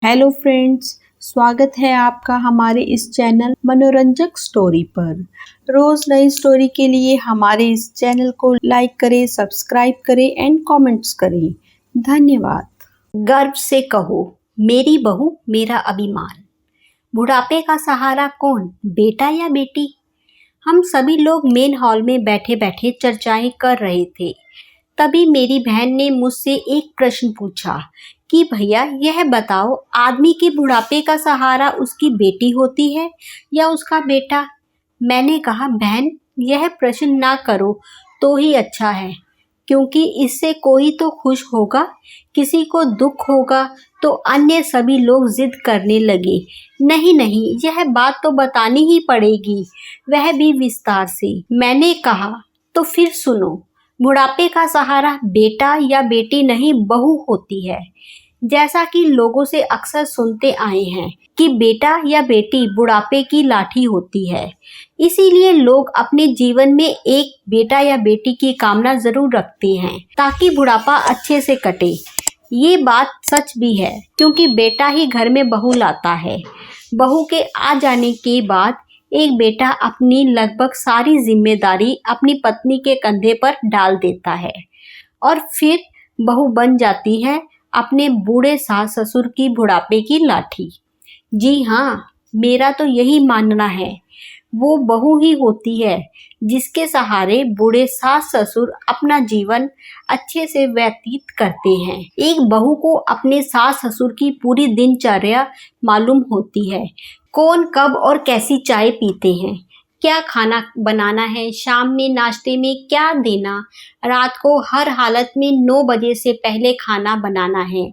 Hello friends, स्वागत है आपका हमारे इस चैनल मनोरंजक स्टोरी पर। रोज नई स्टोरी के लिए हमारे इस चैनल को लाइक करें, सब्सक्राइब करें एंड कमेंट्स करें। धन्यवाद। गर्व से कहो, मेरी बहू मेरा अभिमान। बुढ़ापे का सहारा कौन, बेटा या बेटी? हम सभी लोग मेन हॉल में बैठे बैठे चर्चाएं कर रहे थे। तभी मेरी बहन ने मुझसे एक प्रश्न पूछा कि भैया यह बताओ, आदमी के बुढ़ापे का सहारा उसकी बेटी होती है या उसका बेटा? मैंने कहा, बहन यह प्रश्न ना करो तो ही अच्छा है, क्योंकि इससे कोई तो खुश होगा, किसी को दुख होगा तो अन्य सभी लोग जिद करने लगे। नहीं नहीं, यह बात तो बतानी ही पड़ेगी, वह भी विस्तार से। मैंने कहा, तो फिर सुनो, बुढ़ापे का सहारा बेटा या बेटी नहीं, बहू होती है। जैसा कि लोगों से अक्सर सुनते आए हैं कि बेटा या बेटी बुढ़ापे की लाठी होती है, इसीलिए लोग अपने जीवन में एक बेटा या बेटी की कामना जरूर रखते हैं ताकि बुढ़ापा अच्छे से कटे। ये बात सच भी है, क्योंकि बेटा ही घर में बहू लाता है। बहू के आ जाने के बाद एक बेटा अपनी लगभग सारी जिम्मेदारी अपनी पत्नी के कंधे पर डाल देता है और फिर बहू बन जाती है अपने बूढ़े सास ससुर की बुढ़ापे की लाठी। जी हाँ, मेरा तो यही मानना है, वो बहू ही होती है जिसके सहारे बूढ़े सास ससुर अपना जीवन अच्छे से व्यतीत करते हैं। एक बहू को अपने सास ससुर की पूरी दिनचर्या मालूम होती है, कौन कब और कैसी चाय पीते हैं, क्या खाना बनाना है, शाम में नाश्ते में क्या देना, रात को हर हालत में 9 बजे से पहले खाना बनाना है।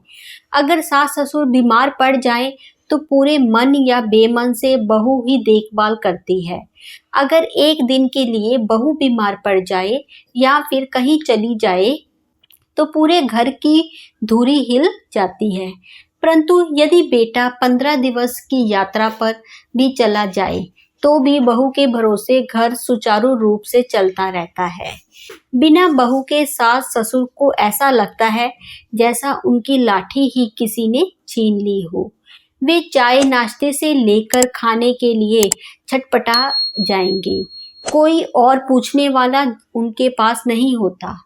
अगर सास ससुर बीमार पड़ जाएं तो पूरे मन या बेमन से बहू ही देखभाल करती है। अगर एक दिन के लिए बहू बीमार पड़ जाए या फिर कहीं चली जाए तो पूरे घर की धुरी हिल जाती है। परंतु यदि बेटा 15 दिवस की यात्रा पर भी चला जाए तो भी बहू के भरोसे घर सुचारू रूप से चलता रहता है। बिना बहू के सास ससुर को ऐसा लगता है जैसा उनकी लाठी ही किसी ने छीन ली हो। वे चाय नाश्ते से लेकर खाने के लिए छटपटा जाएंगे। कोई और पूछने वाला उनके पास नहीं होता,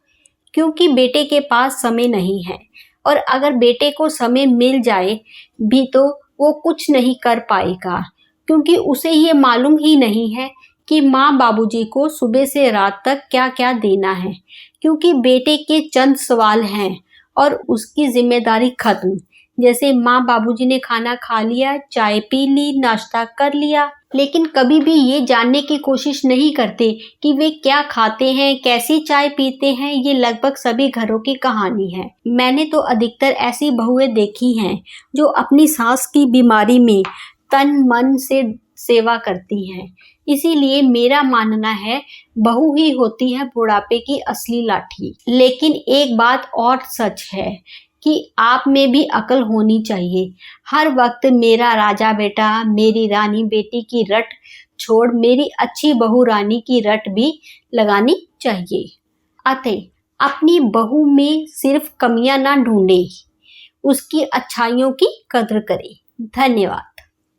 क्योंकि बेटे के पास समय नहीं है, और अगर बेटे को समय मिल जाए भी तो वो कुछ नहीं कर पाएगा, क्योंकि उसे ये मालूम ही नहीं है कि माँ बाबूजी को सुबह से रात तक क्या क्या देना है, क्योंकि बेटे के चंद सवाल हैं और उसकी जिम्मेदारी खत्म। जैसे माँ बाबूजी ने खाना खा लिया, चाय पी ली, नाश्ता कर लिया, लेकिन कभी भी ये जानने की कोशिश नहीं करते कि वे क्या खाते हैं, कैसी चाय पीते हैं। ये लगभग सभी घरों की कहानी है। मैंने तो अधिकतर ऐसी बहुएं देखी हैं जो अपनी सास की बीमारी में तन मन से सेवा करती हैं। इसीलिए मेरा मानना है, बहू ही होती है बुढ़ापे की असली लाठी। लेकिन एक बात और सच है कि आप में भी अकल होनी चाहिए। हर वक्त मेरा राजा बेटा, मेरी रानी बेटी की रट छोड़ मेरी अच्छी बहू रानी की रट भी लगानी चाहिए। अतः अपनी बहू में सिर्फ कमियां ना ढूंढे, उसकी अच्छाइयों की कद्र करें। धन्यवाद।